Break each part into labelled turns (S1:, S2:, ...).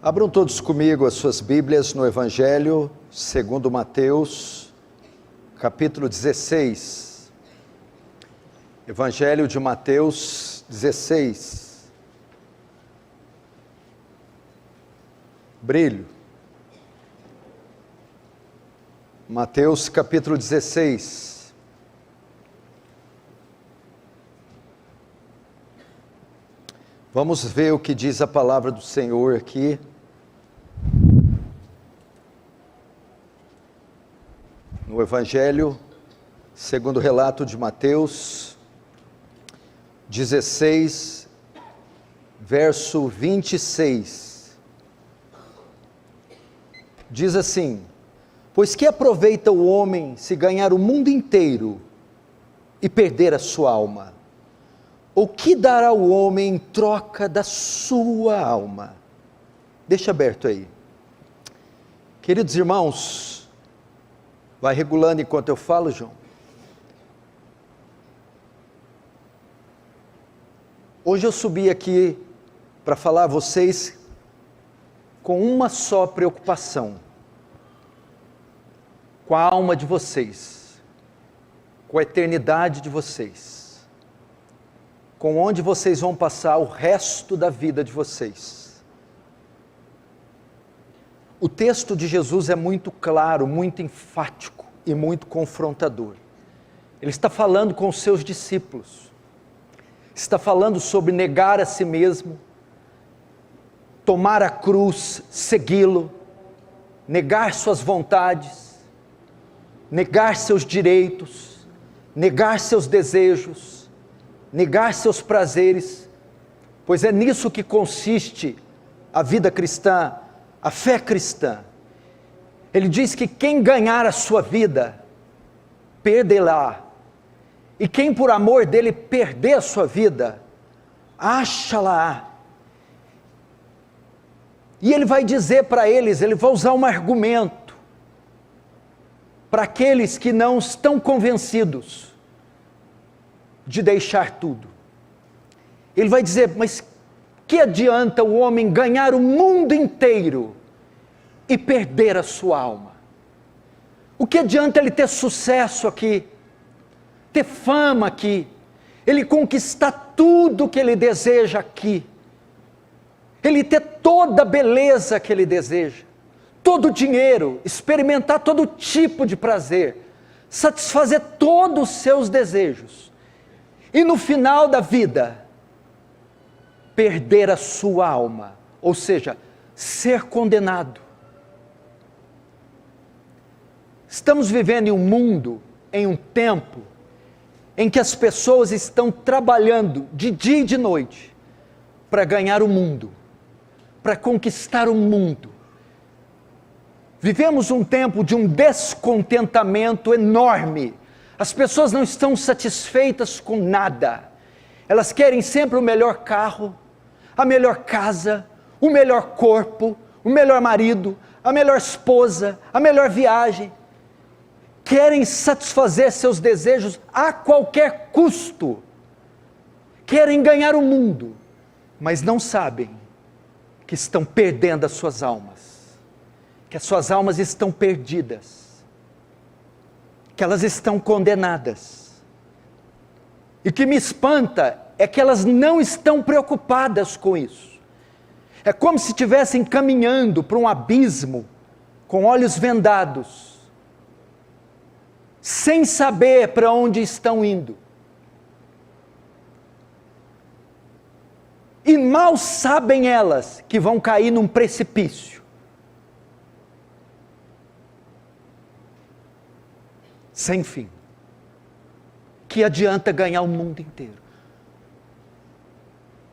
S1: Abram todos comigo as suas Bíblias no Evangelho segundo Mateus, capítulo 16. Evangelho de Mateus 16. Brilho. Mateus capítulo 16. Vamos ver o que diz a palavra do Senhor aqui. No Evangelho, segundo o relato de Mateus, 16, verso 26. Diz assim: pois que aproveita o homem se ganhar o mundo inteiro e perder a sua alma? O que dará o homem em troca da sua alma? Deixa aberto aí. Queridos irmãos, vai regulando enquanto eu falo, João. Hoje eu subi aqui para falar a vocês com uma só preocupação: com a alma de vocês, com a eternidade de vocês, com onde vocês vão passar o resto da vida de vocês. O texto de Jesus é muito claro, muito enfático e muito confrontador. Ele está falando com os seus discípulos, está falando sobre negar a si mesmo, tomar a cruz, segui-lo, negar suas vontades, negar seus direitos, negar seus desejos, negar seus prazeres, pois é nisso que consiste a vida cristã, a fé cristã. Ele diz que quem ganhar a sua vida, perdê-la, e quem por amor dele perder a sua vida, acha-la. E ele vai dizer para eles, ele vai usar um argumento, para aqueles que não estão convencidos de deixar tudo. Ele vai dizer: mas que adianta o homem ganhar o mundo inteiro e perder a sua alma? O que adianta ele ter sucesso aqui, ter fama aqui, ele conquistar tudo que ele deseja aqui, ele ter toda a beleza que ele deseja, todo o dinheiro, experimentar todo tipo de prazer, satisfazer todos os seus desejos, e no final da vida perder a sua alma, ou seja, ser condenado? Estamos vivendo em um mundo, em um tempo, em que as pessoas estão trabalhando de dia e de noite para ganhar o mundo, para conquistar o mundo. Vivemos um tempo de um descontentamento enorme. As pessoas não estão satisfeitas com nada. Elas querem sempre o melhor carro, a melhor casa, o melhor corpo, o melhor marido, a melhor esposa, a melhor viagem. Querem satisfazer seus desejos a qualquer custo. Querem ganhar o mundo, mas não sabem que estão perdendo as suas almas, que as suas almas estão perdidas, que elas estão condenadas. E o que me espanta é que elas não estão preocupadas com isso. É como se estivessem caminhando para um abismo com olhos vendados, sem saber para onde estão indo. E mal sabem elas que vão cair num precipício. Sem fim. Que adianta ganhar o mundo inteiro?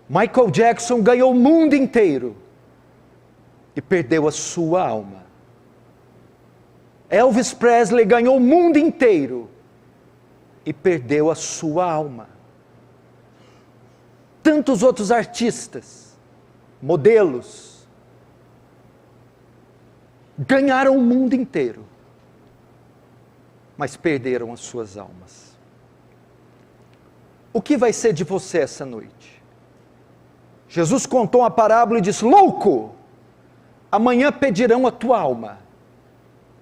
S1: Michael Jackson ganhou o mundo inteiro e perdeu a sua alma. Elvis Presley ganhou o mundo inteiro e perdeu a sua alma. Tantos outros artistas, modelos, ganharam o mundo inteiro, mas perderam as suas almas. O que vai ser de você essa noite? Jesus contou uma parábola e disse: louco, amanhã pedirão a tua alma.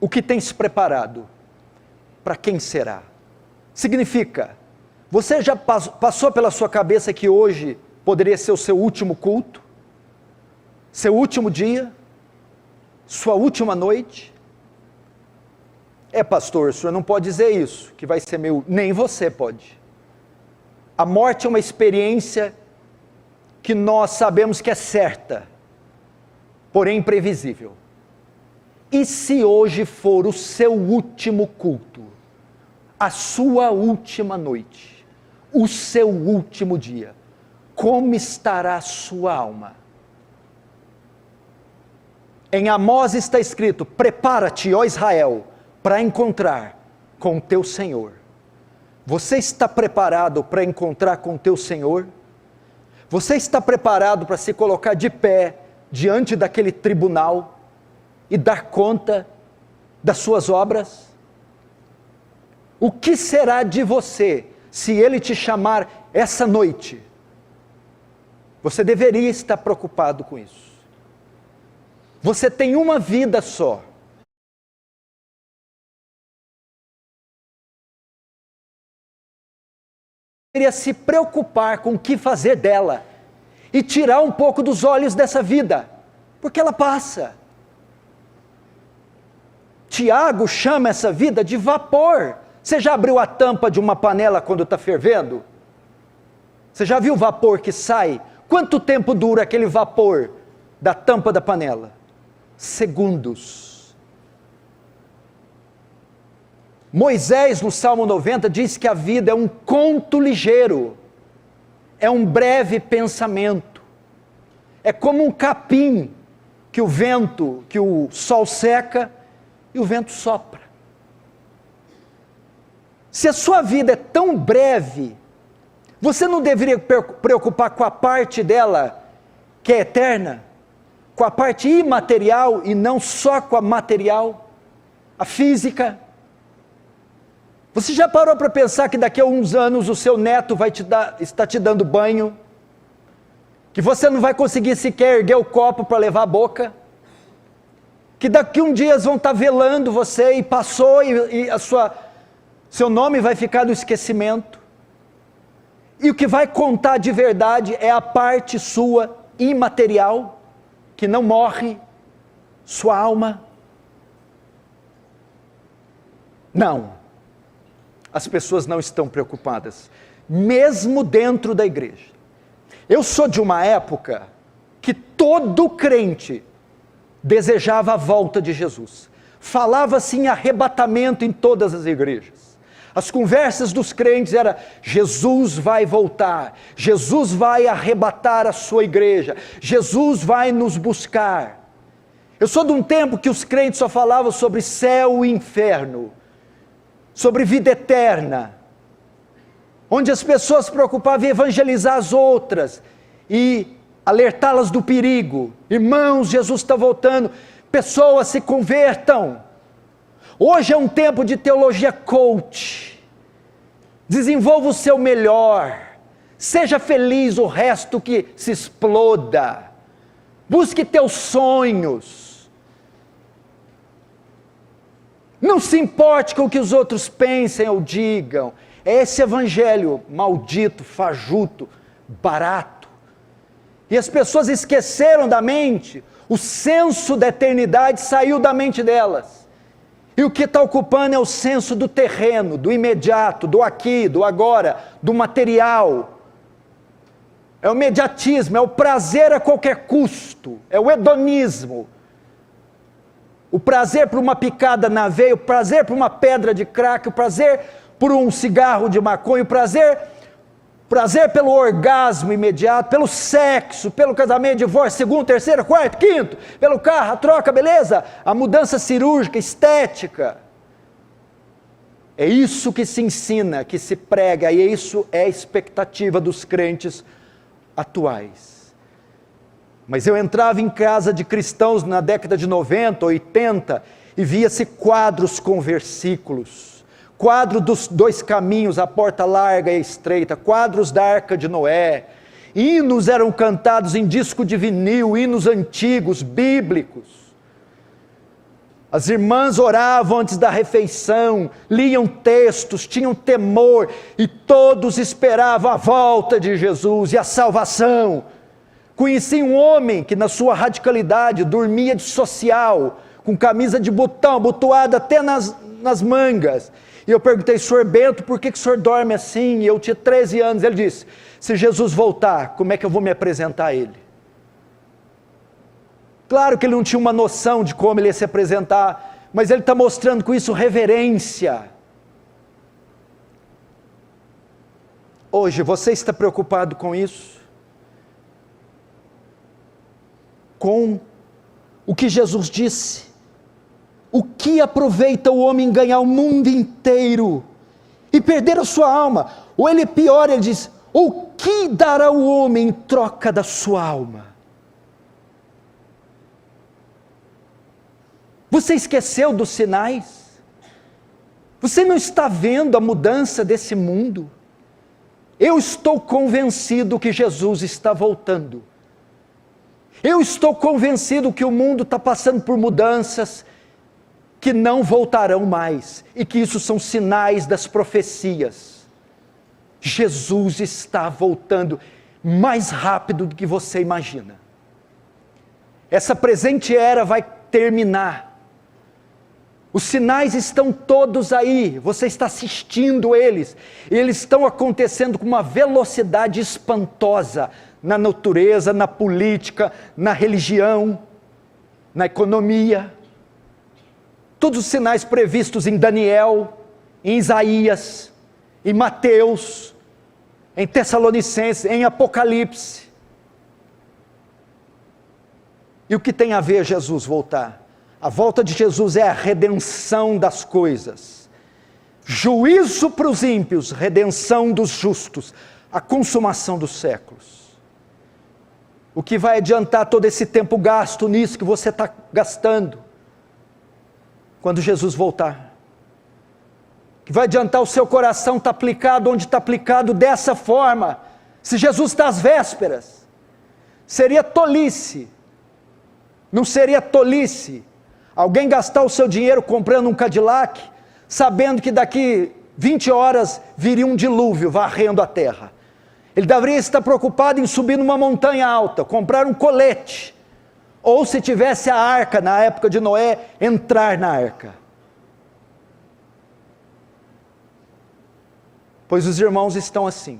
S1: O que tens preparado? Para quem será? Significa, você já passou pela sua cabeça que hoje poderia ser o seu último culto? Seu último dia? Sua última noite? Pastor, o senhor não pode dizer isso, que vai ser meu... Nem você pode. A morte é uma experiência que nós sabemos que é certa, porém imprevisível. E se hoje for o seu último culto, a sua última noite, o seu último dia, como estará a sua alma? Em Amós está escrito: prepara-te, ó Israel, para encontrar com o teu Senhor. Você está preparado para encontrar com o teu Senhor? Você está preparado para se colocar de pé diante daquele tribunal e dar conta das suas obras? O que será de você se Ele te chamar essa noite? Você deveria estar preocupado com isso. Você tem uma vida só. Deveria se preocupar com o que fazer dela e tirar um pouco dos olhos dessa vida, porque ela passa. Tiago chama essa vida de vapor. Você já abriu a tampa de uma panela quando está fervendo? Você já viu o vapor que sai? Quanto tempo dura aquele vapor da tampa da panela? Segundos. Moisés, no Salmo 90, diz que a vida é um conto ligeiro, é um breve pensamento, é como um capim que o sol seca e o vento sopra. Se a sua vida é tão breve, você não deveria preocupar com a parte dela que é eterna, com a parte imaterial e não só com a material, a física? Você já parou para pensar que daqui a uns anos o seu neto vai estar te dando banho? Que você não vai conseguir sequer erguer o copo para levar a boca? Que daqui a uns dias vão estar velando você e passou e seu nome vai ficar no esquecimento? E o que vai contar de verdade é a parte sua imaterial, que não morre, sua alma? Não. As pessoas não estão preocupadas, mesmo dentro da igreja. Eu sou de uma época que todo crente desejava a volta de Jesus. Falava-se em arrebatamento em todas as igrejas. As conversas dos crentes eram: Jesus vai voltar, Jesus vai arrebatar a sua igreja, Jesus vai nos buscar. Eu sou de um tempo que os crentes só falavam sobre céu e inferno, sobre vida eterna, onde as pessoas se preocupavam em evangelizar as outras e alertá-las do perigo. Irmãos, Jesus está voltando, pessoas se convertam. Hoje é um tempo de teologia coach. Desenvolva o seu melhor, seja feliz, o resto que se exploda. Busque teus sonhos. Não se importe com o que os outros pensem ou digam. É esse evangelho maldito, fajuto, barato. E as pessoas esqueceram da mente, o senso da eternidade saiu da mente delas. E o que está ocupando é o senso do terreno, do imediato, do aqui, do agora, do material. É o imediatismo, é o prazer a qualquer custo, é o hedonismo. O prazer por uma picada na veia, o prazer por uma pedra de crack, o prazer por um cigarro de maconha, o prazer pelo orgasmo imediato, pelo sexo, pelo casamento, divórcio, segundo, terceiro, quarto, quinto, pelo carro, a troca, beleza? A mudança cirúrgica, estética. É isso que se ensina, que se prega, e isso é a expectativa dos crentes atuais. Mas eu entrava em casa de cristãos na década de 90, 80, e via-se quadros com versículos. Quadro dos dois caminhos, a porta larga e estreita, quadros da Arca de Noé, hinos eram cantados em disco de vinil, hinos antigos, bíblicos. As irmãs oravam antes da refeição, liam textos, tinham temor, e todos esperavam a volta de Jesus e a salvação. Conheci um homem que na sua radicalidade dormia de social, com camisa de botão, abotoada até nas mangas. E eu perguntei, senhor Bento, por que o senhor dorme assim? E eu tinha 13 anos, ele disse, se Jesus voltar, como é que eu vou me apresentar a ele? Claro que ele não tinha uma noção de como ele ia se apresentar, mas ele está mostrando com isso reverência. Hoje, você está preocupado com isso? Com o que Jesus disse? O que aproveita o homem ganhar o mundo inteiro e perder a sua alma? Ou ele pior, ele diz, o que dará o homem em troca da sua alma? Você esqueceu dos sinais? Você não está vendo a mudança desse mundo? Eu estou convencido que Jesus está voltando. Eu estou convencido que o mundo está passando por mudanças que não voltarão mais, e que isso são sinais das profecias. Jesus está voltando mais rápido do que você imagina. Essa presente era vai terminar. Os sinais estão todos aí, você está assistindo eles, e eles estão acontecendo com uma velocidade espantosa, na natureza, na política, na religião, na economia. Todos os sinais previstos em Daniel, em Isaías, em Mateus, em Tessalonicenses, em Apocalipse. E o que tem a ver Jesus voltar? A volta de Jesus é a redenção das coisas, juízo para os ímpios, redenção dos justos, a consumação dos séculos. O que vai adiantar todo esse tempo gasto nisso que você está gastando, quando Jesus voltar? O que vai adiantar o seu coração estar aplicado onde está aplicado dessa forma, se Jesus está às vésperas? Seria tolice, não seria tolice, alguém gastar o seu dinheiro comprando um Cadillac, sabendo que daqui 20 horas viria um dilúvio varrendo a terra. Ele deveria estar preocupado em subir numa montanha alta, comprar um colete, ou se tivesse a arca na época de Noé, entrar na arca. Pois os irmãos estão assim,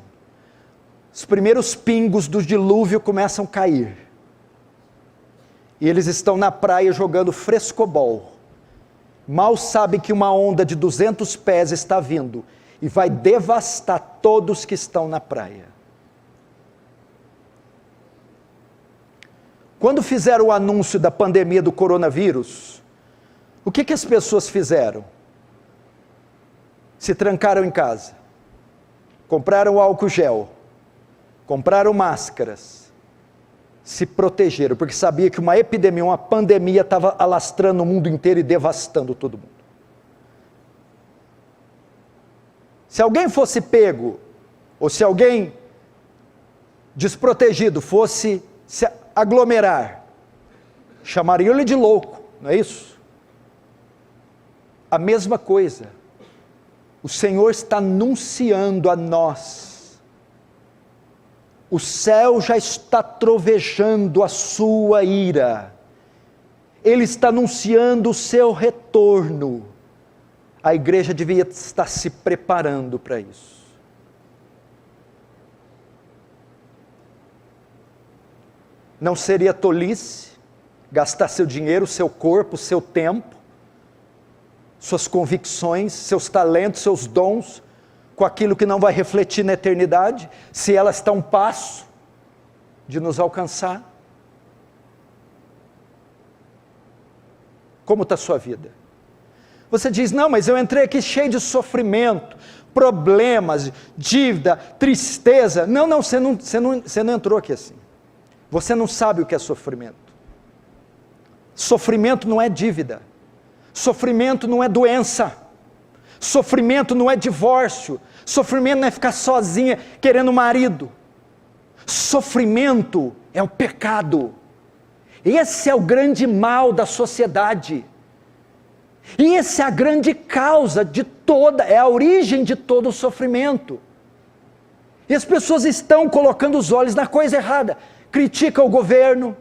S1: os primeiros pingos do dilúvio começam a cair, e eles estão na praia jogando frescobol, mal sabem que uma onda de 200 pés está vindo, e vai devastar todos que estão na praia. Quando fizeram o anúncio da pandemia do coronavírus, o que as pessoas fizeram? Se trancaram em casa, compraram álcool gel, compraram máscaras, se protegeram, porque sabia que uma epidemia, uma pandemia estava alastrando o mundo inteiro e devastando todo mundo. Se alguém fosse pego, ou se alguém desprotegido fosse se aglomerar, chamariam ele de louco, não é isso? A mesma coisa, o Senhor está anunciando a nós, o céu já está trovejando a sua ira, Ele está anunciando o seu retorno, a igreja devia estar se preparando para isso. Não seria tolice gastar seu dinheiro, seu corpo, seu tempo, suas convicções, seus talentos, seus dons, com aquilo que não vai refletir na eternidade, se ela está a um passo de nos alcançar? Como está a sua vida? Você diz, não, mas eu entrei aqui cheio de sofrimento, problemas, dívida, tristeza. Não, você não entrou aqui assim. Você não sabe o que é sofrimento. Sofrimento não é dívida. Sofrimento não é doença. Sofrimento não é divórcio. Sofrimento não é ficar sozinha querendo marido. Sofrimento é o pecado. Esse é o grande mal da sociedade. E essa é a grande causa de é a origem de todo o sofrimento. E as pessoas estão colocando os olhos na coisa errada. Critica o governo,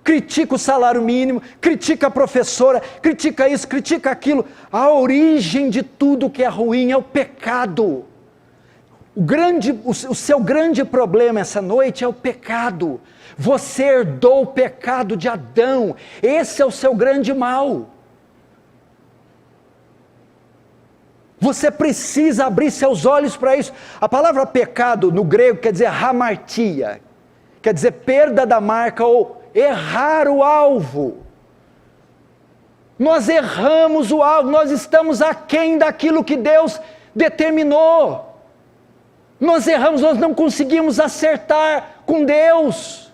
S1: critica o salário mínimo, critica a professora, critica isso, critica aquilo. A origem de tudo que é ruim é o pecado. O seu grande problema essa noite é o pecado. Você herdou o pecado de Adão. Esse é o seu grande mal. Você precisa abrir seus olhos para isso. A palavra pecado no grego quer dizer hamartia, quer dizer perda da marca ou errar o alvo. Nós erramos o alvo, nós estamos aquém daquilo que Deus determinou. Nós erramos, nós não conseguimos acertar com Deus.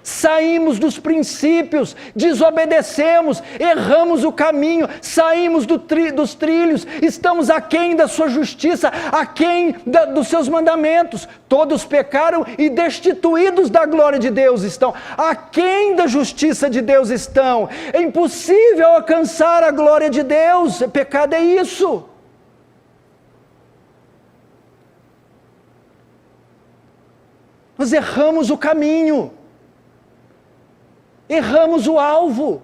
S1: Saímos dos princípios, desobedecemos, erramos o caminho, saímos dos trilhos, estamos aquém da sua justiça, aquém dos seus mandamentos. Todos pecaram e destituídos da glória de Deus estão, aquém da justiça de Deus estão. É impossível alcançar a glória de Deus, pecado é isso. Nós erramos o caminho. Erramos o alvo,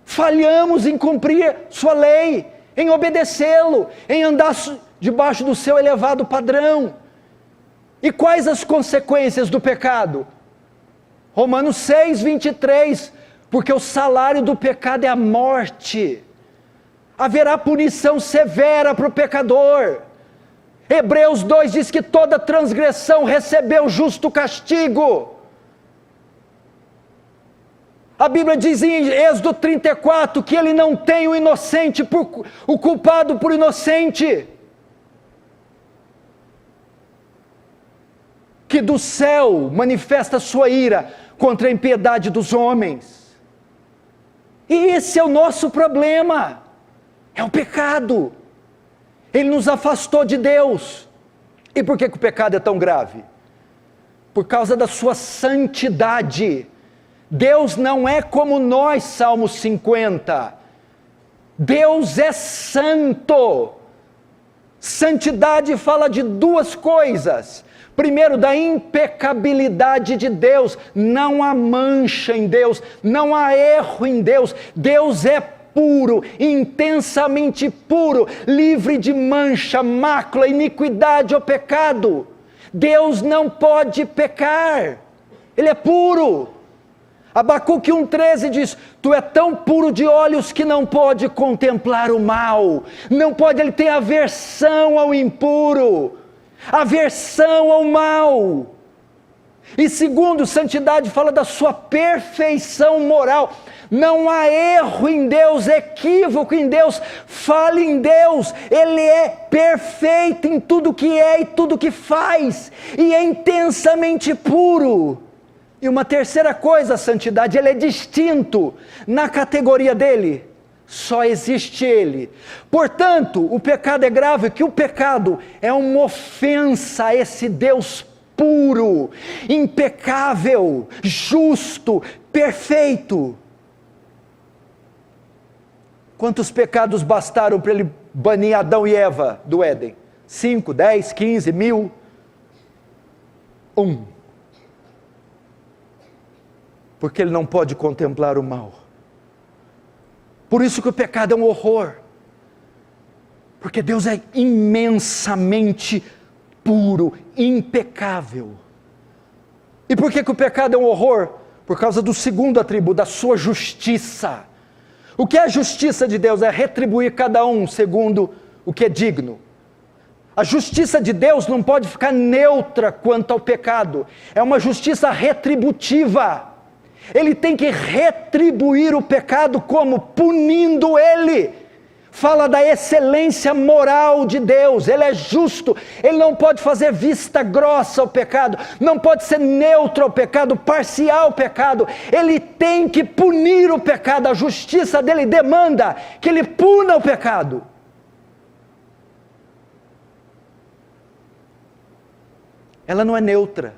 S1: falhamos em cumprir sua lei, em obedecê-lo, em andar debaixo do seu elevado padrão. E quais as consequências do pecado? Romanos 6, 23, porque o salário do pecado é a morte, haverá punição severa para o pecador. Hebreus 2 diz que toda transgressão recebeu justo castigo. A Bíblia diz em Êxodo 34 que ele não tem o inocente, o culpado por inocente. Que do céu manifesta sua ira contra a impiedade dos homens. E esse é o nosso problema, é o pecado. Ele nos afastou de Deus. E por que o pecado é tão grave? Por causa da sua santidade. Deus não é como nós, Salmo 50. Deus é santo. Santidade fala de duas coisas. Primeiro, da impecabilidade de Deus. Não há mancha em Deus, não há erro em Deus. Deus é puro, intensamente puro, livre de mancha, mácula, iniquidade ou pecado. Deus não pode pecar. Ele é puro. Abacuque 1,13 diz, tu é tão puro de olhos que não pode contemplar o mal, não pode, ele tem aversão ao impuro, aversão ao mal. E segundo, santidade fala da sua perfeição moral, não há erro em Deus, equívoco em Deus, falha em Deus, Ele é perfeito em tudo que é e tudo que faz, e é intensamente puro. E uma terceira coisa, a santidade, ele é distinto na categoria dele, só existe ele. Portanto, o pecado é grave, que o pecado é uma ofensa a esse Deus puro, impecável, justo, perfeito. Quantos pecados bastaram para ele banir Adão e Eva do Éden? 5, 10, 15, 1000? 1. Porque ele não pode contemplar o mal. Por isso que o pecado é um horror. Porque Deus é imensamente puro, impecável. E por que o pecado é um horror? Por causa do segundo atributo, da sua justiça. O que é a justiça de Deus? É retribuir cada um segundo o que é digno. A justiça de Deus não pode ficar neutra quanto ao pecado. É uma justiça retributiva. Ele tem que retribuir o pecado como? Punindo ele. Fala da excelência moral de Deus, Ele é justo, Ele não pode fazer vista grossa ao pecado, não pode ser neutro ao pecado, parcial ao pecado, Ele tem que punir o pecado, a justiça dele demanda que Ele puna o pecado. Ela não é neutra,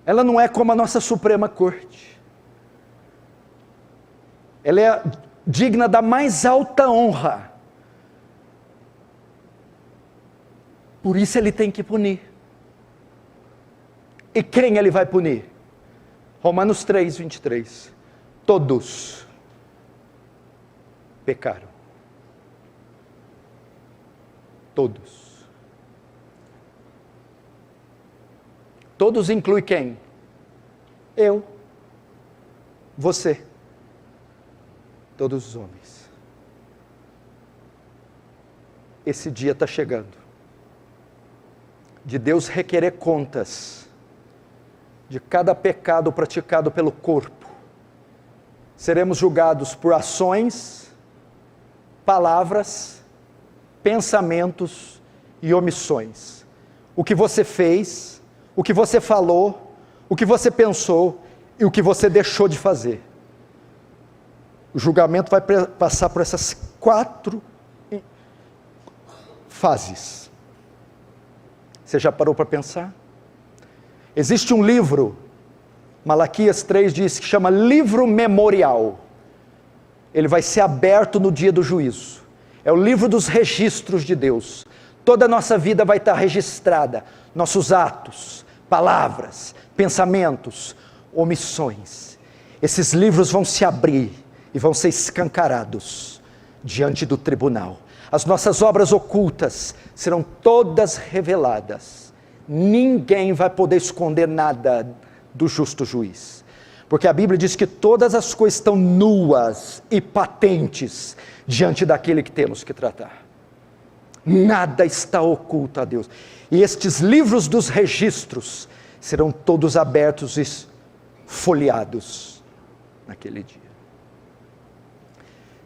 S1: Ela não é como a nossa Suprema Corte. Ela é digna da mais alta honra. Por isso ele tem que punir. E quem ele vai punir? Romanos 3, 23. Todos pecaram. Todos. Todos inclui quem? Eu. Você. Todos os homens. Esse dia está chegando. De Deus requerer contas de cada pecado praticado pelo corpo. Seremos julgados por ações, palavras, pensamentos e omissões. O que você fez, o que você falou, o que você pensou e o que você deixou de fazer. O julgamento vai passar por essas 4 fases. Você já parou para pensar? Existe um livro, Malaquias 3 diz, que chama livro memorial. Ele vai ser aberto no dia do juízo. É o livro dos registros de Deus. Toda a nossa vida vai estar registrada. Nossos atos, palavras, pensamentos, omissões. Esses livros vão se abrir e vão ser escancarados diante do tribunal. As nossas obras ocultas serão todas reveladas. Ninguém vai poder esconder nada do justo juiz. Porque a Bíblia diz que todas as coisas estão nuas e patentes diante daquele que temos que tratar. Nada está oculto a Deus. E estes livros dos registros serão todos abertos e folheados naquele dia.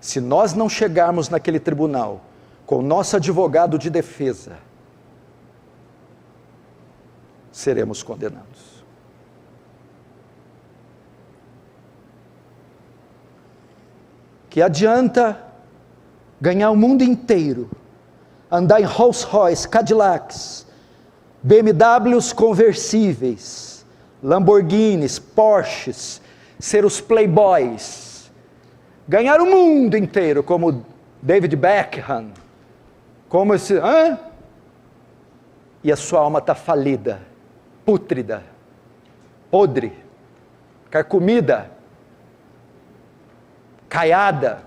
S1: Se nós não chegarmos naquele tribunal com o nosso advogado de defesa, seremos condenados. Que adianta ganhar o mundo inteiro, andar em Rolls Royce, Cadillacs, BMWs conversíveis, Lamborghinis, Porsches, ser os playboys, ganhar o mundo inteiro como David Beckham, como esse... E a sua alma está falida, pútrida, podre, carcomida, caiada.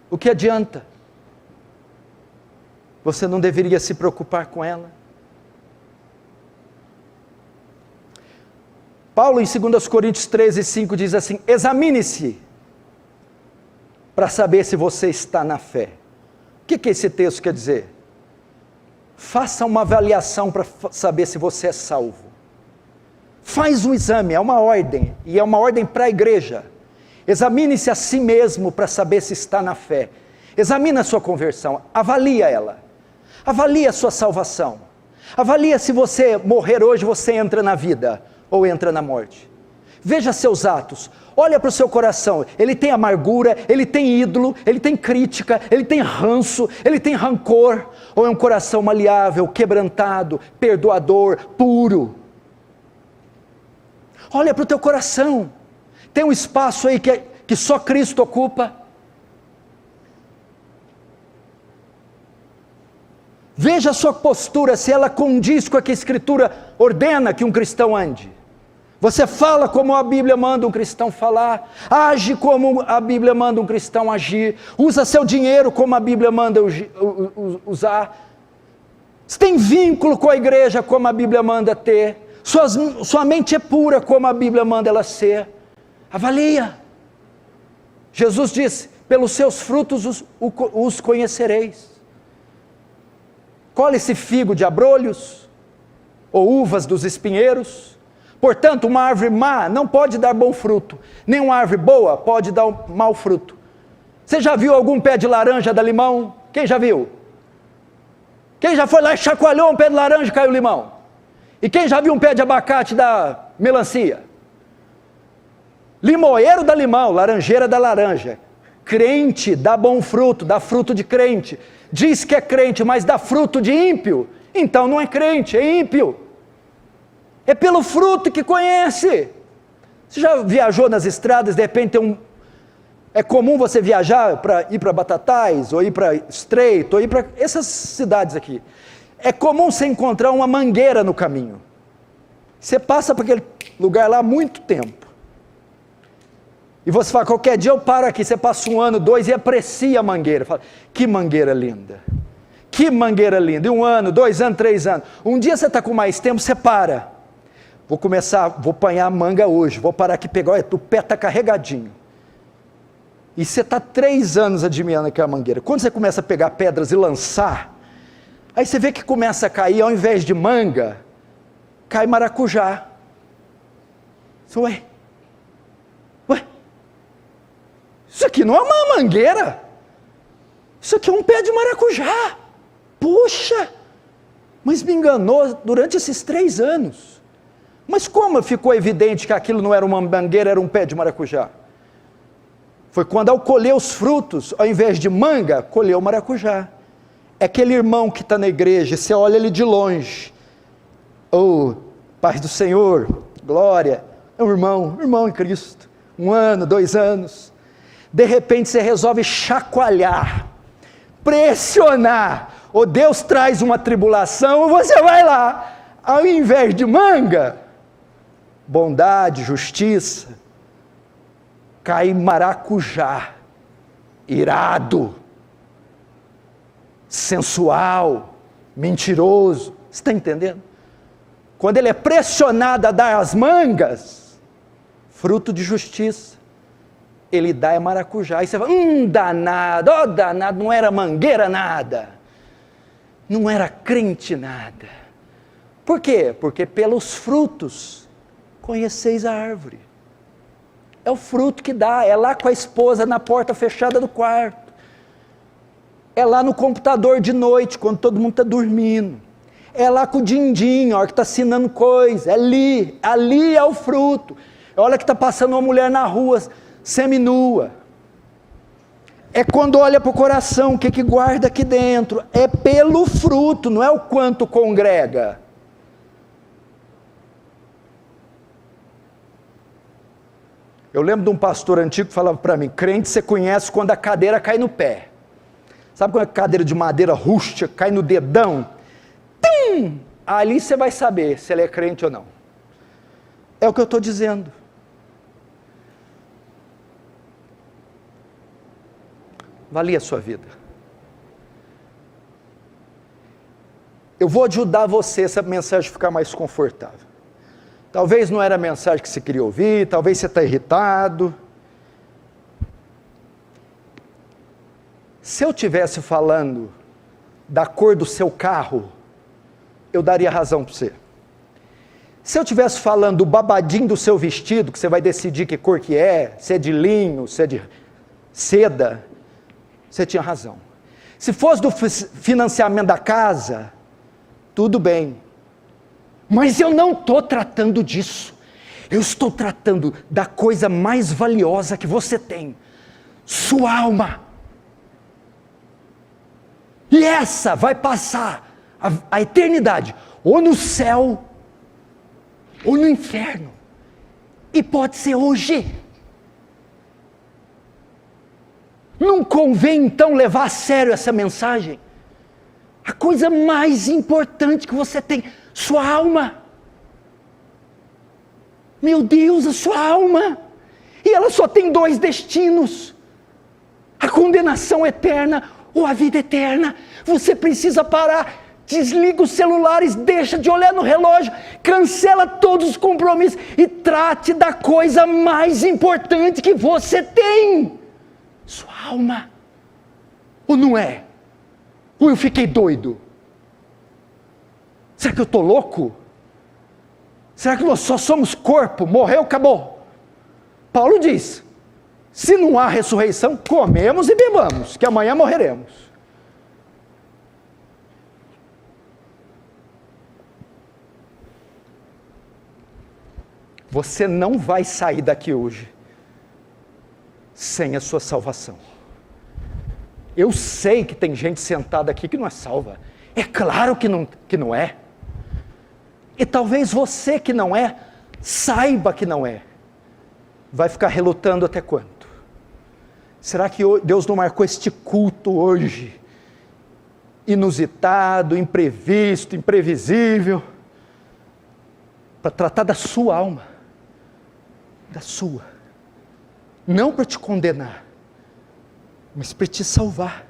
S1: O que adianta? Você não deveria se preocupar com ela? Paulo em 2 Coríntios 13, 5 diz assim: examine-se para saber se você está na fé. O que esse texto quer dizer? Faça uma avaliação para saber se você é salvo. Faz um exame, é uma ordem, e é uma ordem para a igreja. Examine-se a si mesmo para saber se está na fé. Examine a sua conversão, avalia ela. Avalie a sua salvação. Avalie se você morrer hoje, você entra na vida ou entra na morte. Veja seus atos, olha para o seu coração, ele tem amargura, ele tem ídolo, ele tem crítica, ele tem ranço, ele tem rancor, ou é um coração maleável, quebrantado, perdoador, puro. Olha para o teu coração, tem um espaço aí que só Cristo ocupa. Veja a sua postura, se ela condiz com o que a Escritura ordena que um cristão ande. Você fala como a Bíblia manda um cristão falar, age como a Bíblia manda um cristão agir, usa seu dinheiro como a Bíblia manda usar. Você tem vínculo com a igreja como a Bíblia manda ter, sua mente é pura como a Bíblia manda ela ser. Avalia. Jesus disse, pelos seus frutos os conhecereis. Colhe-se figo de abrolhos, ou uvas dos espinheiros. Portanto, uma árvore má não pode dar bom fruto, nem uma árvore boa pode dar um mau fruto. Você já viu algum pé de laranja dar limão? Quem já viu? Quem já foi lá e chacoalhou um pé de laranja e caiu limão? E quem já viu um pé de abacate dar melancia? Limoeiro dá limão, laranjeira dá laranja. Crente dá bom fruto, dá fruto de crente. Diz que é crente, mas dá fruto de ímpio. Então não é crente, é ímpio. É pelo fruto que conhece. Você já viajou nas estradas, de repente é comum você viajar para ir para Batatais, ou ir para Estreito, ou ir para essas cidades aqui. É comum você encontrar uma mangueira no caminho. Você passa por aquele lugar lá há muito tempo. E você fala, qualquer dia eu paro aqui, você passa 1 ano, 2 e aprecia a mangueira. Fala, que mangueira linda. Que mangueira linda. E 1 ano, 2 anos, 3 anos. Um dia você está com mais tempo, você para. Vou apanhar a manga hoje, vou parar aqui e pegar, olha, o pé está carregadinho. E você está 3 anos admirando aquela mangueira. Quando você começa a pegar pedras e lançar, aí você vê que começa a cair, ao invés de manga, cai maracujá. Ué, isso aqui não é uma mangueira, isso aqui é um pé de maracujá. Puxa, mas me enganou durante esses 3 anos. Mas como ficou evidente que aquilo não era uma mangueira, era um pé de maracujá? Foi quando ao colher os frutos, ao invés de manga, colheu maracujá. É aquele irmão que está na igreja, você olha ele de longe, oh, paz do Senhor, glória, é um irmão em Cristo, 1 ano, 2 anos, de repente você resolve chacoalhar, pressionar, ou Deus traz uma tribulação, e você vai lá, ao invés de manga, bondade, justiça, cai maracujá, irado, sensual, mentiroso, você está entendendo? Quando ele é pressionado a dar as mangas, fruto de justiça, ele dá é maracujá, e você fala, danado, danado, não era mangueira nada, não era crente nada. Por quê? Porque pelos frutos conheceis a árvore. É o fruto que dá, é lá com a esposa na porta fechada do quarto, é lá no computador de noite, quando todo mundo está dormindo, é lá com o din-din, a hora que está assinando coisa, é ali é o fruto. É a hora que está passando uma mulher na rua, seminua, é quando olha para o coração, o que guarda aqui dentro, é pelo fruto, não é o quanto congrega. Eu lembro de um pastor antigo que falava para mim, crente você conhece quando a cadeira cai no pé. Sabe quando a cadeira de madeira rústica cai no dedão? Tum! Ali você vai saber se ele é crente ou não. É o que eu estou dizendo. Valia a sua vida. Eu vou ajudar você, essa mensagem ficar mais confortável. Talvez não era a mensagem que você queria ouvir, talvez você está irritado. Se eu estivesse falando da cor do seu carro, eu daria razão para você. Se eu estivesse falando do babadinho do seu vestido, que você vai decidir que cor que é, se é de linho, se é de seda, você tinha razão. Se fosse do financiamento da casa, tudo bem. Mas eu não estou tratando disso. Eu estou tratando da coisa mais valiosa que você tem. Sua alma. E essa vai passar a eternidade, ou no céu, ou no inferno. E pode ser hoje. Não convém então levar a sério essa mensagem? A coisa mais importante que você tem, sua alma. Meu Deus, a sua alma. E ela só tem 2 destinos: a condenação eterna ou a vida eterna. Você precisa parar, desliga os celulares, deixa de olhar no relógio, cancela todos os compromissos e trate da coisa mais importante que você tem. Sua alma. Ou não é? Ou eu fiquei doido? Será que eu estou louco? Será que nós só somos corpo? Morreu, acabou. Paulo diz, se não há ressurreição, comemos e bebamos, que amanhã morreremos. Você não vai sair daqui hoje sem a sua salvação. Eu sei que tem gente sentada aqui que não é salva. É claro que não é. E talvez você que não é, saiba que não é. Vai ficar relutando até quando? Será que Deus não marcou este culto hoje? Inusitado, imprevisto, imprevisível, para tratar da sua alma, da sua, não para te condenar, mas para te salvar.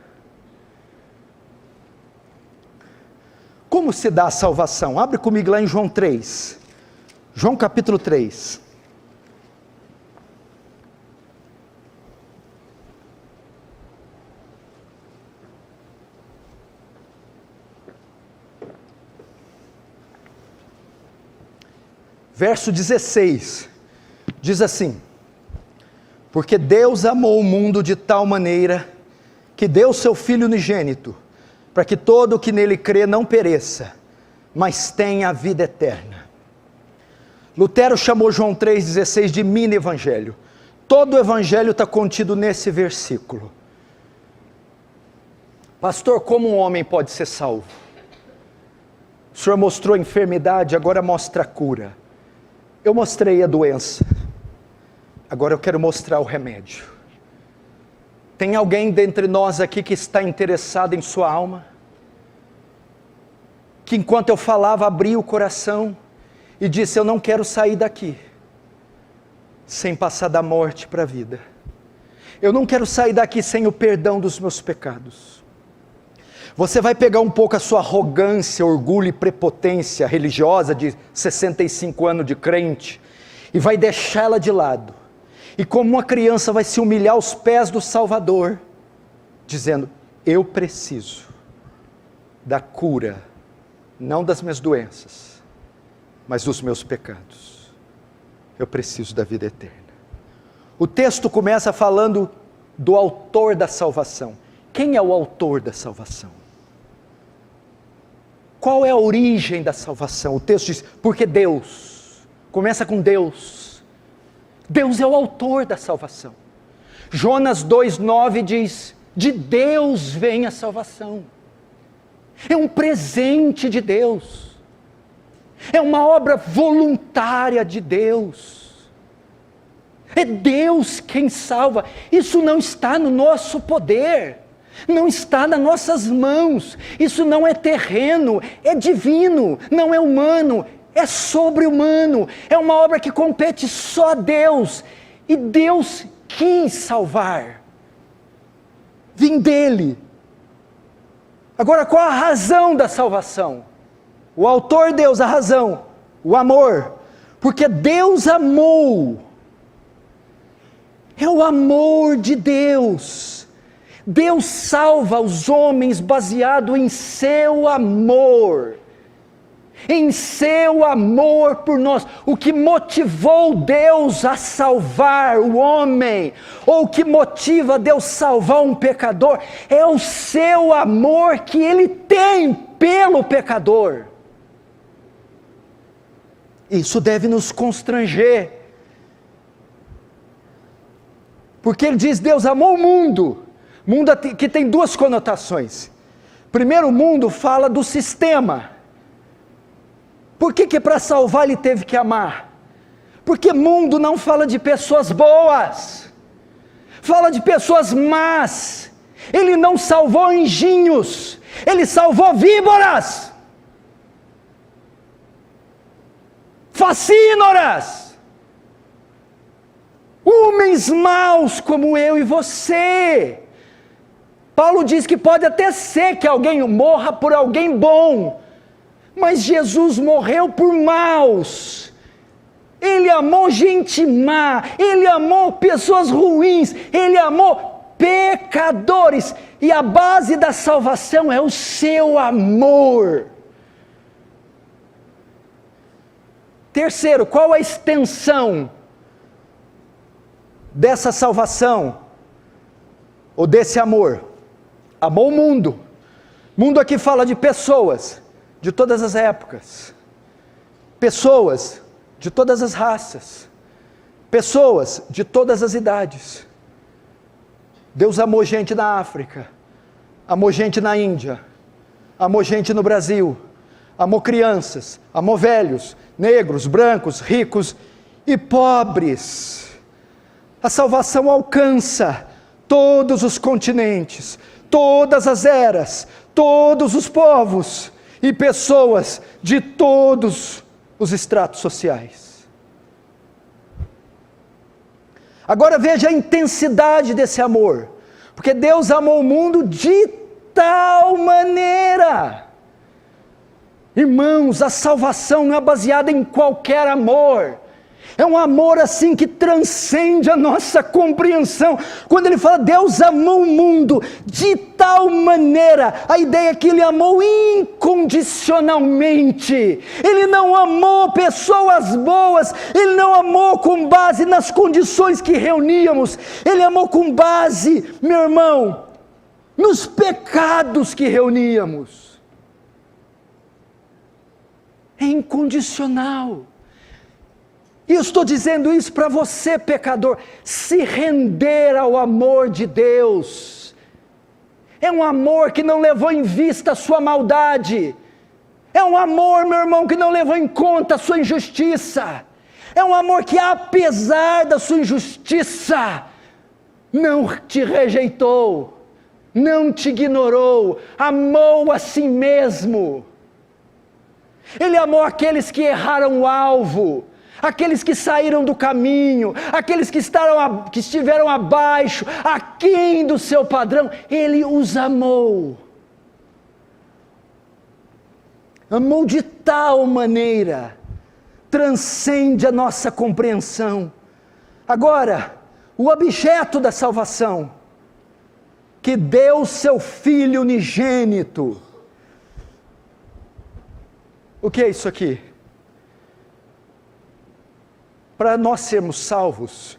S1: Como se dá a salvação? Abre comigo lá em João 3, João capítulo 3. Verso 16, diz assim: porque Deus amou o mundo de tal maneira, que deu seu Filho unigênito, para que todo o que nele crê não pereça, mas tenha a vida eterna. Lutero chamou João 3,16 de mini evangelho. Todo o evangelho está contido nesse versículo. Pastor, como um homem pode ser salvo? O Senhor mostrou a enfermidade, agora mostra a cura. Eu mostrei a doença, agora eu quero mostrar o remédio. Tem alguém dentre nós aqui que está interessado em sua alma? Que enquanto eu falava, abriu o coração e disse: eu não quero sair daqui sem passar da morte para a vida. Eu não quero sair daqui sem o perdão dos meus pecados. Você vai pegar um pouco a sua arrogância, orgulho e prepotência religiosa de 65 anos de crente e vai deixá-la de lado. E como uma criança vai se humilhar aos pés do Salvador, dizendo: eu preciso da cura, não das minhas doenças, mas dos meus pecados. Eu preciso da vida eterna. O texto começa falando do autor da salvação. Quem é o autor da salvação? Qual é a origem da salvação? O texto diz: porque Deus, começa com Deus. Deus é o autor da salvação. Jonas 2,9 diz: de Deus vem a salvação. É um presente de Deus. É uma obra voluntária de Deus. É Deus quem salva. Isso não está no nosso poder. Não está nas nossas mãos, isso não é terreno, é divino, não é humano, é sobre-humano, é uma obra que compete só a Deus, e Deus quis salvar, vim dele. Agora, qual a razão da salvação? O autor Deus, a razão, o amor, porque Deus amou, é o amor de Deus. Deus salva os homens baseado em seu amor, por nós. O que motivou Deus a salvar o homem, ou o que motiva Deus salvar um pecador, é o seu amor que Ele tem pelo pecador. Isso deve nos constranger, porque Ele diz: Deus amou o mundo. Mundo que tem duas conotações. Primeiro, o mundo fala do sistema. Por que para salvar ele teve que amar? Porque mundo não fala de pessoas boas, fala de pessoas más. Ele não salvou anjinhos, ele salvou víboras, facínoras, homens maus como eu e você. Paulo diz que pode até ser que alguém morra por alguém bom, mas Jesus morreu por maus. Ele amou gente má, Ele amou pessoas ruins, Ele amou pecadores, e a base da salvação é o seu amor. Terceiro, qual a extensão dessa salvação, ou desse amor? Amou o mundo. Mundo aqui fala de pessoas de todas as épocas, pessoas de todas as raças, pessoas de todas as idades. Deus amou gente na África, amou gente na Índia, amou gente no Brasil, amou crianças, amou velhos, negros, brancos, ricos e pobres. A salvação alcança todos os continentes, todas as eras, todos os povos e pessoas de todos os estratos sociais. Agora veja a intensidade desse amor, porque Deus amou o mundo de tal maneira. Irmãos, a salvação não é baseada em qualquer amor, é um amor assim que transcende a nossa compreensão. Quando ele fala Deus amou o mundo de tal maneira, a ideia é que ele amou incondicionalmente. Ele não amou pessoas boas, ele não amou com base nas condições que reuníamos, ele amou com base, meu irmão, nos pecados que reuníamos. É incondicional. E eu estou dizendo isso para você, pecador, se render ao amor de Deus. É um amor que não levou em vista a sua maldade. É um amor, meu irmão, que não levou em conta a sua injustiça. É um amor que, apesar da sua injustiça, não te rejeitou, não te ignorou, amou a si mesmo. Ele amou aqueles que erraram o alvo, aqueles que saíram do caminho, aqueles que estiveram abaixo, aquém do seu padrão, Ele os amou. Amou de tal maneira, transcende a nossa compreensão. Agora, o objeto da salvação, que deu seu Filho unigênito. O que é isso aqui? Para nós sermos salvos,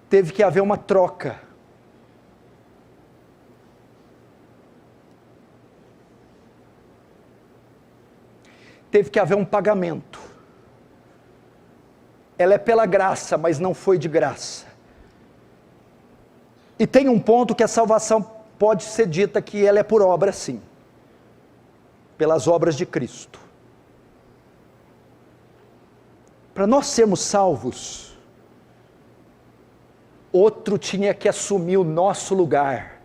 S1: teve que haver uma troca. Teve que haver um pagamento. Ela é pela graça, mas não foi de graça. E tem um ponto que a salvação pode ser dita que ela é por obra, sim. Pelas obras de Cristo. Para nós sermos salvos, outro tinha que assumir o nosso lugar,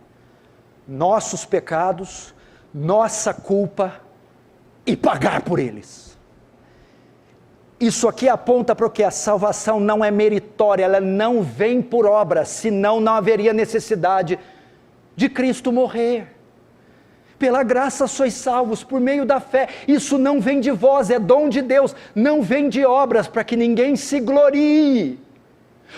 S1: nossos pecados, nossa culpa e pagar por eles. Isso aqui aponta para o que? A salvação não é meritória, ela não vem por obra, senão não haveria necessidade de Cristo morrer. Pela graça sois salvos, por meio da fé. Isso não vem de vós, é dom de Deus, não vem de obras, para que ninguém se glorie.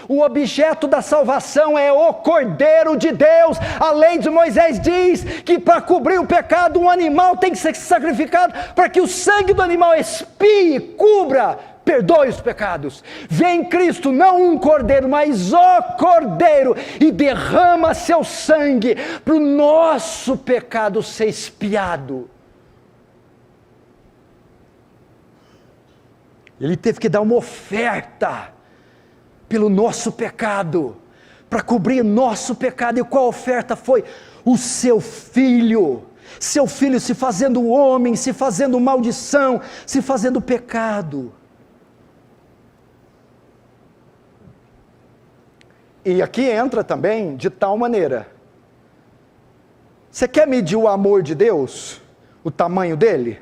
S1: O objeto da salvação é o Cordeiro de Deus. A lei de Moisés diz que para cobrir o pecado, um animal tem que ser sacrificado, para que o sangue do animal expie, cubra, perdoe os pecados. Vem Cristo, não um cordeiro, mas o Cordeiro, e derrama seu sangue para o nosso pecado ser expiado. Ele teve que dar uma oferta pelo nosso pecado, para cobrir nosso pecado. E qual oferta foi? O seu Filho se fazendo homem, se fazendo maldição, se fazendo pecado. E aqui entra também de tal maneira. Você quer medir o amor de Deus? O tamanho dele?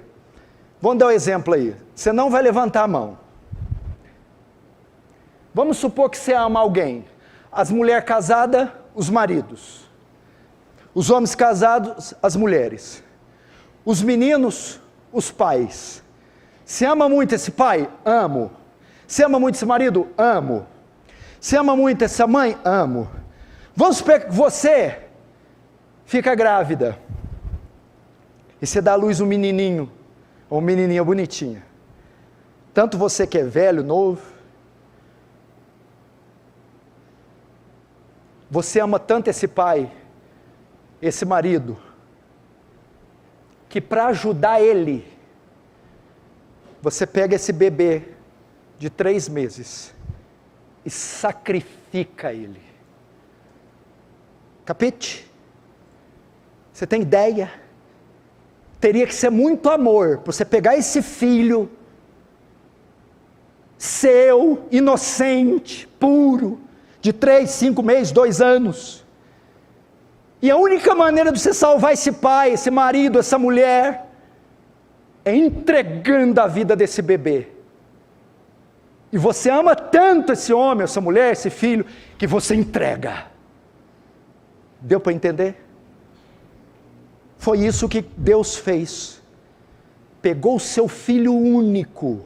S1: Vamos dar um exemplo aí. Você não vai levantar a mão. Vamos supor que você ama alguém. As mulheres casadas, os maridos. Os homens casados, as mulheres. Os meninos, os pais. Você ama muito esse pai? Amo. Você ama muito esse marido? Amo. Você ama muito essa mãe? Amo. Vamos supor que você fica grávida. E você dá à luz um menininho, ou uma menininha bonitinha. Tanto você que é velho, novo. Você ama tanto esse pai, esse marido, que para ajudar ele, você pega esse bebê de 3 meses e sacrifica ele. Capite? Você tem ideia teria que ser muito amor para você pegar esse filho seu, inocente, puro, de 3, 5 meses, 2 anos, e a única maneira de você salvar esse pai, esse marido, essa mulher, é entregando a vida desse bebê. E você ama tanto esse homem, essa mulher, esse filho, que você entrega. Deu para entender? Foi isso que Deus fez. Pegou o seu filho único.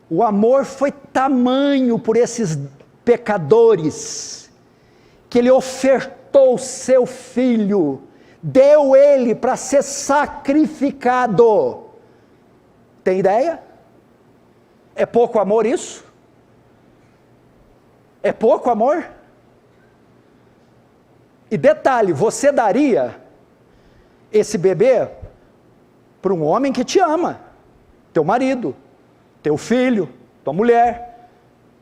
S1: O amor foi tamanho por esses pecadores, que Ele ofertou o seu filho, deu Ele para ser sacrificado. Tem ideia? É pouco amor isso? É pouco amor? E detalhe, você daria esse bebê para um homem que te ama, teu marido, teu filho, tua mulher.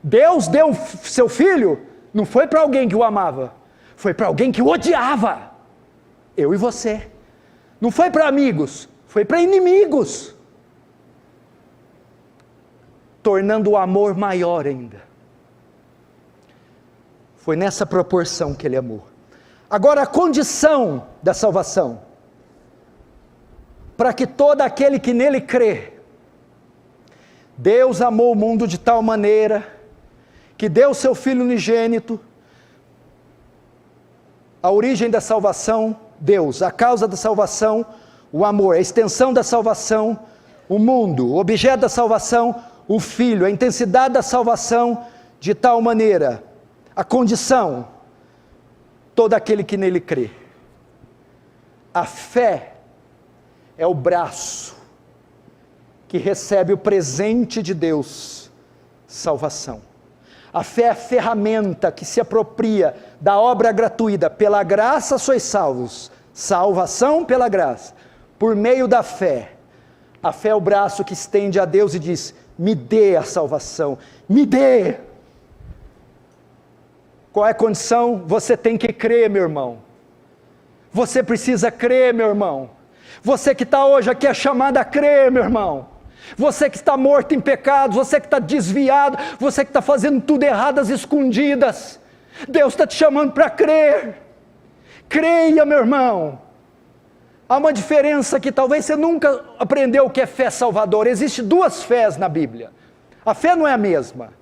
S1: Deus deu seu filho, não foi para alguém que o amava, foi para alguém que o odiava, eu e você. Não foi para amigos, foi para inimigos, tornando o amor maior ainda. Foi nessa proporção que Ele amou. Agora a condição da salvação, para que todo aquele que nele crê, Deus amou o mundo de tal maneira, que deu seu Filho unigênito. A origem da salvação, Deus; a causa da salvação, o amor; a extensão da salvação, o mundo; o objeto da salvação, o Filho; a intensidade da salvação, de tal maneira; a condição, todo aquele que nele crê. A fé é o braço que recebe o presente de Deus, salvação. A fé é a ferramenta que se apropria da obra gratuita. Pela graça sois salvos, salvação pela graça, por meio da fé. A fé é o braço que estende a Deus e diz: me dê a salvação, me dê. Qual é a condição? Você tem que crer, meu irmão. Você precisa crer, meu irmão. Você que está hoje aqui é chamado a crer, meu irmão. Você que está morto em pecados, você que está desviado, você que está fazendo tudo errado às escondidas, Deus está te chamando para crer. Creia, meu irmão. Há uma diferença que talvez você nunca aprendeu o que é fé salvadora. Existem 2 fés na Bíblia. A fé não é a mesma.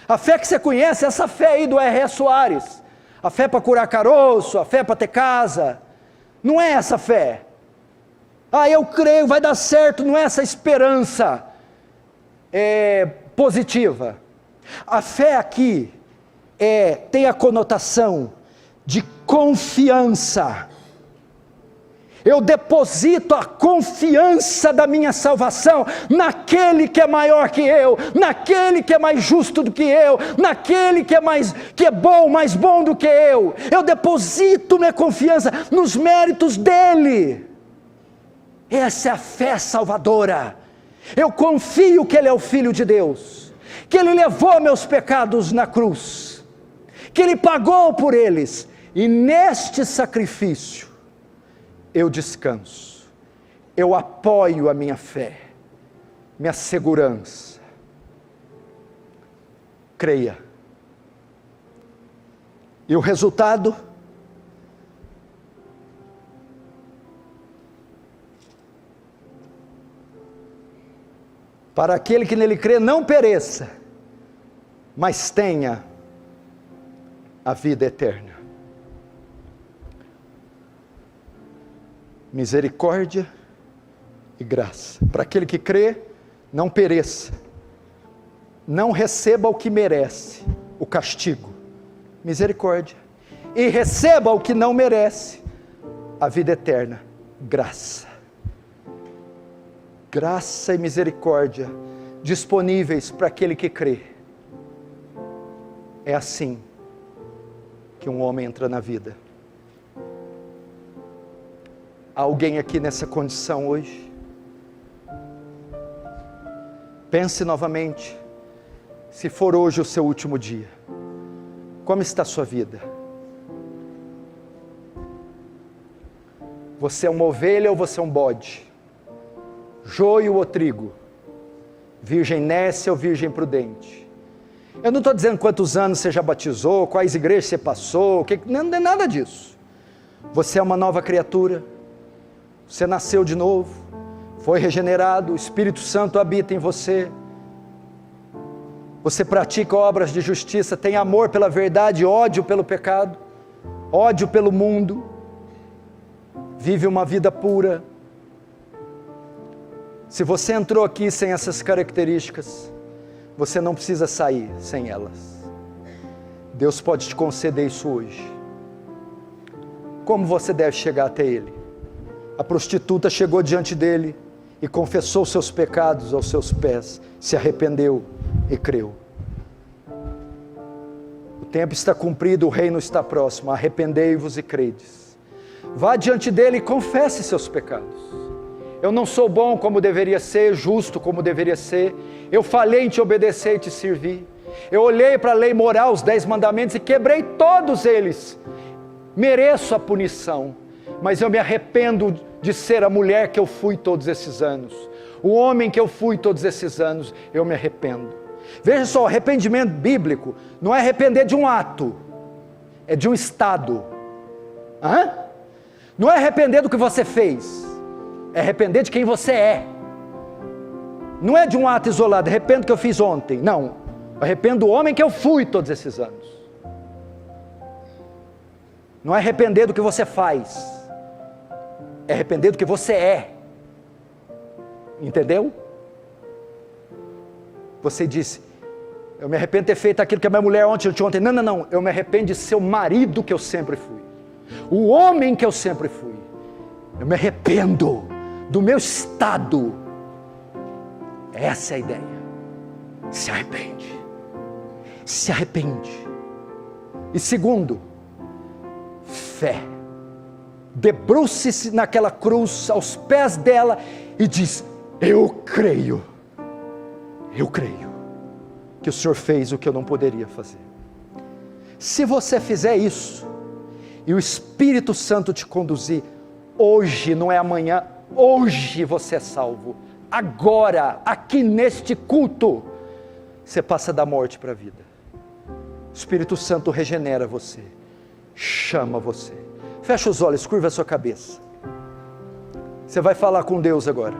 S1: A fé que você conhece é essa fé aí do R.R. Soares. A fé para curar caroço, a fé para ter casa. Não é essa fé. Ah, eu creio, vai dar certo. Não é essa esperança positiva. A fé aqui tem a conotação de confiança. Eu deposito a confiança da minha salvação naquele que é maior que eu, naquele que é mais justo do que eu, naquele que é bom, mais bom do que eu. Eu deposito minha confiança nos méritos dele. Essa é a fé salvadora. Eu confio que ele é o Filho de Deus, que ele levou meus pecados na cruz, que ele pagou por eles, e neste sacrifício eu descanso, eu apoio a minha fé, minha segurança. Creia. E o resultado? Para aquele que nele crê, não pereça, mas tenha a vida eterna. Misericórdia e graça. Para aquele que crê, não pereça, não receba o que merece, o castigo, misericórdia, e receba o que não merece, a vida eterna, graça. Graça e misericórdia disponíveis para aquele que crê. É assim que um homem entra na vida. Há alguém aqui nessa condição hoje? Pense novamente, se for hoje o seu último dia, como está a sua vida? Você é uma ovelha ou você é um bode? Joio ou trigo? Virgem nécia ou virgem prudente? Eu não estou dizendo quantos anos você já batizou, quais igrejas você passou, não é nada disso. Você é uma nova criatura, você nasceu de novo, foi regenerado, o Espírito Santo habita em você, você pratica obras de justiça, tem amor pela verdade, ódio pelo pecado, ódio pelo mundo, vive uma vida pura. Se você entrou aqui sem essas características, você não precisa sair sem elas. Deus pode te conceder isso hoje. Como você deve chegar até Ele? A prostituta chegou diante dele e confessou seus pecados aos seus pés, se arrependeu e creu. O tempo está cumprido, o reino está próximo, arrependei-vos e credes. Vá diante dele e confesse seus pecados. Eu não sou bom como deveria ser, justo como deveria ser, eu falhei em te obedecer e te servir, eu olhei para a lei moral, os 10 mandamentos e quebrei todos eles, mereço a punição, mas eu me arrependo de ser a mulher que eu fui todos esses anos, o homem que eu fui todos esses anos, eu me arrependo. Veja só, arrependimento bíblico não é arrepender de um ato, é de um estado. Não é arrepender do que você fez, é arrepender de quem você é. Não é de um ato isolado, arrependo do que eu fiz ontem, não, arrependo do homem que eu fui todos esses anos. Não é arrepender do que você faz, é arrepender do que você é. Entendeu? Você disse, eu me arrependo de ter feito aquilo que a minha mulher ontem. Não, eu me arrependo de ser o marido que eu sempre fui, o homem que eu sempre fui. Eu me arrependo do meu estado. Essa é a ideia. Se arrepende. Se arrepende. E segundo, fé. Debruce-se naquela cruz, aos pés dela, e diz, eu creio que o Senhor fez o que eu não poderia fazer. Se você fizer isso, e o Espírito Santo te conduzir, hoje, não é amanhã, hoje você é salvo, agora, aqui neste culto, você passa da morte para a vida. O Espírito Santo regenera você, chama você. Fecha os olhos, curva a sua cabeça. Você vai falar com Deus agora.